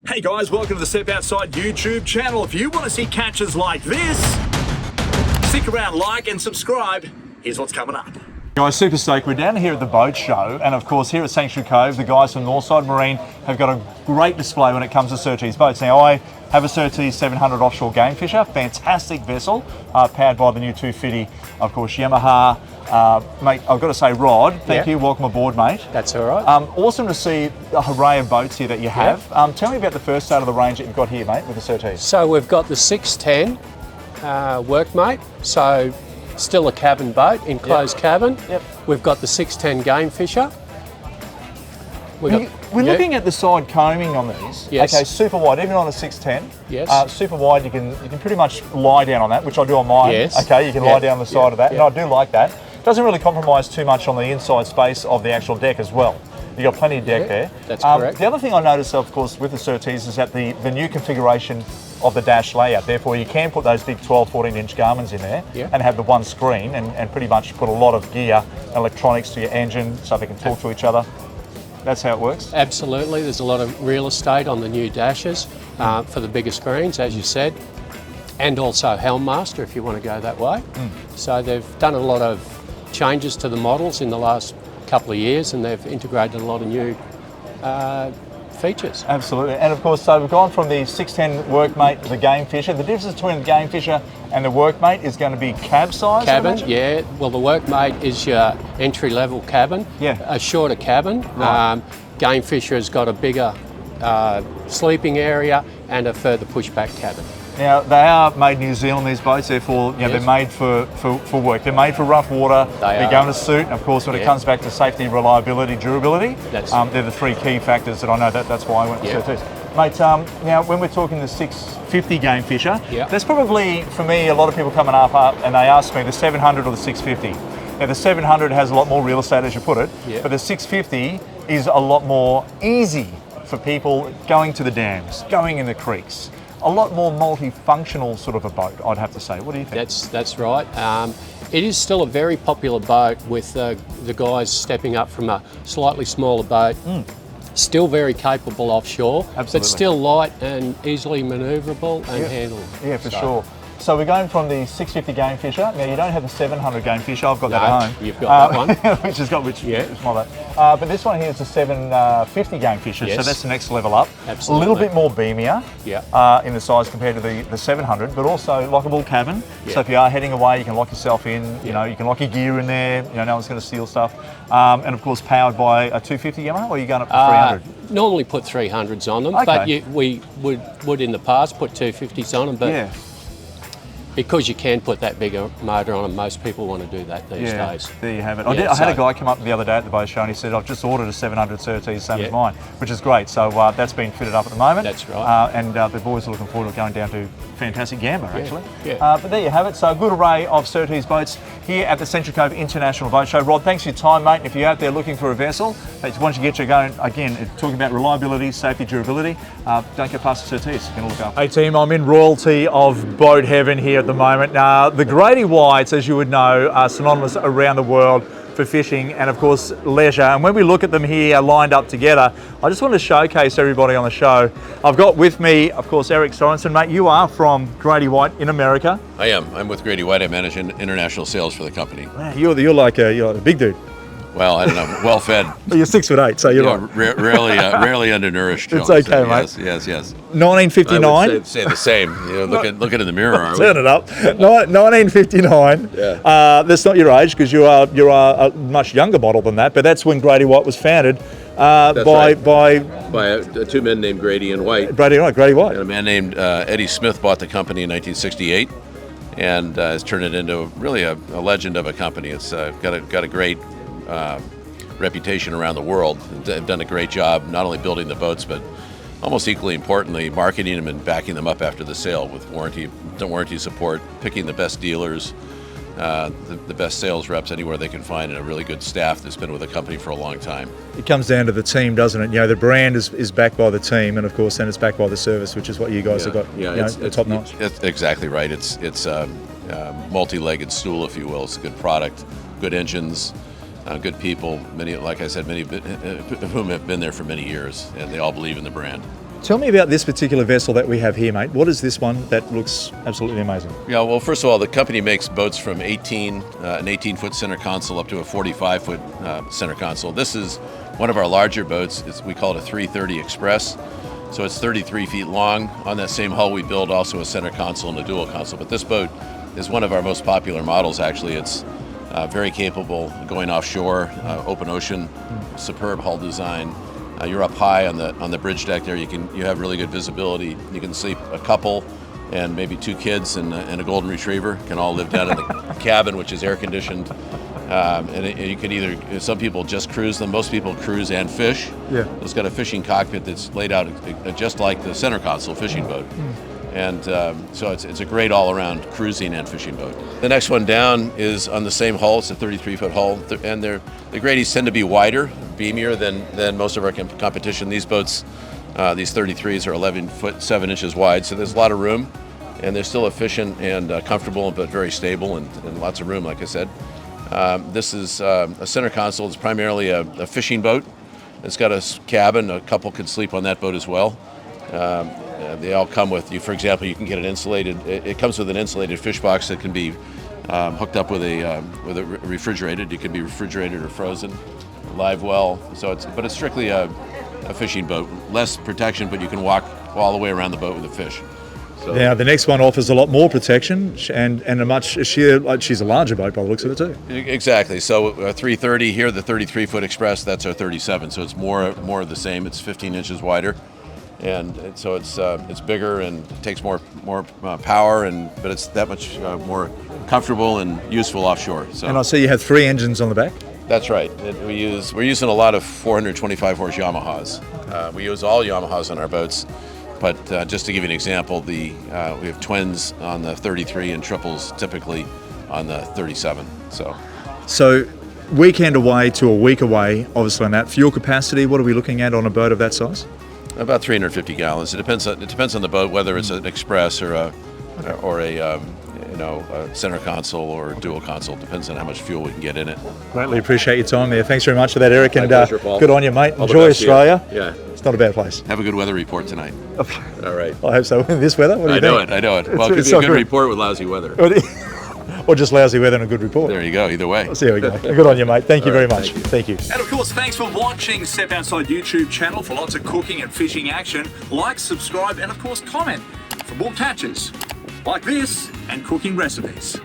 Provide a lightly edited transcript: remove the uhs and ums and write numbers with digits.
Hey guys, welcome to the Step Outside YouTube channel. If you want to see catches like this, stick around, like and subscribe. Here's what's coming up. Guys, super stoked. We're down here at the boat show, and of course here at Sanctuary Cove, the guys from Northside Marine have got a great display when it comes to Surtees boats. Now, I have a Surtees 700 offshore game fisher, fantastic vessel, powered by the new 250, of course, Yamaha. Mate, I've got to say, Rod, thank you. Welcome aboard, mate. That's all right. Awesome to see the array of boats here that you have. Tell me about the first state of the range that you've got here, mate, with the Surtees. So we've got the 610 workmate, so still a cabin boat, enclosed cabin. Yep. We've got the 610 game fisher. We're looking at the side combing on these. Yes. Okay, super wide, even on a 610. Yes. Super wide, you can pretty much lie down on that, which I do on mine. Yes. Okay, you can lie down on the side of that, and I do like that. Doesn't really compromise too much on the inside space of the actual deck as well. You've got plenty of deck there. That's correct. The other thing I noticed, of course, with the Surtees is that the new configuration of the dash layout. Therefore, you can put those big 12, 14-inch Garmins in there and have the one screen and pretty much put a lot of gear, electronics to your engine so they can talk to each other. That's how it works? Absolutely. There's a lot of real estate on the new dashes for the bigger screens, as you said, and also Helmmaster if you want to go that way. So they've done a lot of changes to the models in the last couple of years, and they've integrated a lot of new features. Absolutely, and of course, so we've gone from the 610 workmate to the game fisher. The difference between the game fisher and the workmate is going to be cab size. Cabin, yeah. Well, the workmate is your entry-level cabin. Yeah. A shorter cabin. Right. Game fisher has got a bigger sleeping area and a further pushback cabin. Now, they are made in New Zealand, these boats, therefore they're made for work. They're made for rough water, they're going to suit, and of course when it comes back to safety, reliability, durability, they're the three key factors that I know that's why I went with Surtees. Mate, now when we're talking the 650 game fisher, there's probably, for me, a lot of people coming up and they ask me the 700 or the 650. Now the 700 has a lot more real estate, as you put it, but the 650 is a lot more easy for people going to the dams, going in the creeks. A lot more multifunctional sort of a boat, I'd have to say. What do you think? That's right. It is still a very popular boat with the guys stepping up from a slightly smaller boat. Still very capable offshore, but still light and easily manoeuvrable and handled. Yeah, for sure. So we're going from the 650 game fisher. Now you don't have the 700 game fisher. I've got that at home. You've got that one, which is my boat. But this one here is the 750 game fisher. So that's the next level up. Absolutely. A little bit more beamier in the size compared to the 700, but also lockable cabin. So if you are heading away, you can lock yourself in. You know, you can lock your gear in there. You know, no one's going to steal stuff. And of course, powered by a 250 Yamaha, or are you going up to 300? Normally put 300s on them, but we would in the past put 250s on them. But because you can put that bigger motor on them, most people want to do that these days. There you have it. I had a guy come up the other day at the boat show and he said, I've just ordered a 700 Surtees, same as mine, which is great. So that's been fitted up at the moment. That's right. And the boys are looking forward to going down to fantastic Gamba, actually. But there you have it. So a good array of Surtees boats here at the Sanctuary Cove International Boat Show. Rod, thanks for your time, mate. And if you're out there looking for a vessel, once you get you going, again, talking about reliability, safety, durability, don't get past the Surtees. You can look up. Hey team, I'm in royalty of boat heaven here at the moment. The Grady Whites, as you would know, are synonymous around the world for fishing and of course leisure. And when we look at them here lined up together, I just want to showcase everybody on the show. I've got with me, of course, Eric Sorensen. Mate, you are from Grady White in America. I am. I'm with Grady White. I manage international sales for the company. Man, you're like a big dude. Well, I don't know. Well fed. You're 6'8", so you're like rarely undernourished. It's okay, mate. Yes. 1959. I would say the same. You know, look at in the mirror. Turn it up. 1959. That's not your age because you are a much younger model than that. But that's when Grady White was founded by two men named Grady and White. Grady White. And a man named Eddie Smith bought the company in 1968 and has turned it into really a legend of a company. It's got a great reputation around the world. They've done a great job not only building the boats, but almost equally importantly, marketing them and backing them up after the sale with warranty support, picking the best dealers, the best sales reps anywhere they can find, and a really good staff that's been with the company for a long time. It comes down to the team, doesn't it? You know, the brand is backed by the team, and of course then it's backed by the service, which is what you guys have got. It's top notch. It's exactly right. It's a multi-legged stool, if you will. It's a good product, good engines, good people. Many, like I said, many of whom have been there for many years, and they all believe in the brand. Tell me about this particular vessel that we have here, mate. What is this one that looks absolutely amazing? Yeah, well, first of all, the company makes boats from an 18-foot center console up to a 45-foot center console. This is one of our larger boats. We call it a 330 Express. So it's 33 feet long. On that same hull, we build also a center console and a dual console. But this boat is one of our most popular models, actually. It's very capable going offshore, open ocean, superb hull design. You're up high on the bridge deck there. You have really good visibility. You can sleep a couple and maybe 2 kids and a golden retriever can all live down in the cabin, which is air conditioned. And you could either, some people just cruise them. Most people cruise and fish. Yeah. It's got a fishing cockpit that's laid out just like the center console fishing boat. And so it's a great all-around cruising and fishing boat. The next one down is on the same hull. It's a 33-foot hull, and the Gradys tend to be wider, beamier than most of our competition. These boats, these 33s, are 11 foot 7 inches wide, so there's a lot of room, and they're still efficient and comfortable, but very stable and lots of room, like I said. This is a center console. It's primarily a fishing boat. It's got a cabin. A couple can sleep on that boat as well. They all come with you. For example, you can get an insulated. It comes with an insulated fish box that can be hooked up with a refrigerated. It can be refrigerated or frozen, live well. So it's strictly a fishing boat. Less protection, but you can walk all the way around the boat with a fish. So, now the next one offers a lot more protection and a much she's a larger boat by the looks of it too. Exactly. So 330 here, the 33-foot Express. That's our 37. So it's more of the same. It's 15 inches wider. And so it's bigger and takes more power, but it's that much more comfortable and useful offshore. So. And I see you have 3 engines on the back. That's right. We're using a lot of 425 horse Yamahas. We use all Yamahas on our boats, but just to give you an example, we have twins on the 33 and triples typically on the 37. So weekend away to a week away, obviously on that fuel capacity. What are we looking at on a boat of that size? About 350 gallons. It depends on the boat, whether it's an express or a center console or dual console. Depends on how much fuel we can get in it. Greatly appreciate your time there. Thanks very much for that, Eric. My pleasure, Paul. Good on you, mate. Enjoy Australia. Yeah. It's not a bad place. Have a good weather report tonight. All right. I hope so. In this weather? What do you think? I know it. Well, it could be a good report with lousy weather. Or just lousy weather and a good report. There you go, either way. So there we go. Good on you, mate. Thank you very much. Thank you. And of course, thanks for watching Step Outside YouTube channel for lots of cooking and fishing action. Like, subscribe, and of course, comment for more catches like this and cooking recipes.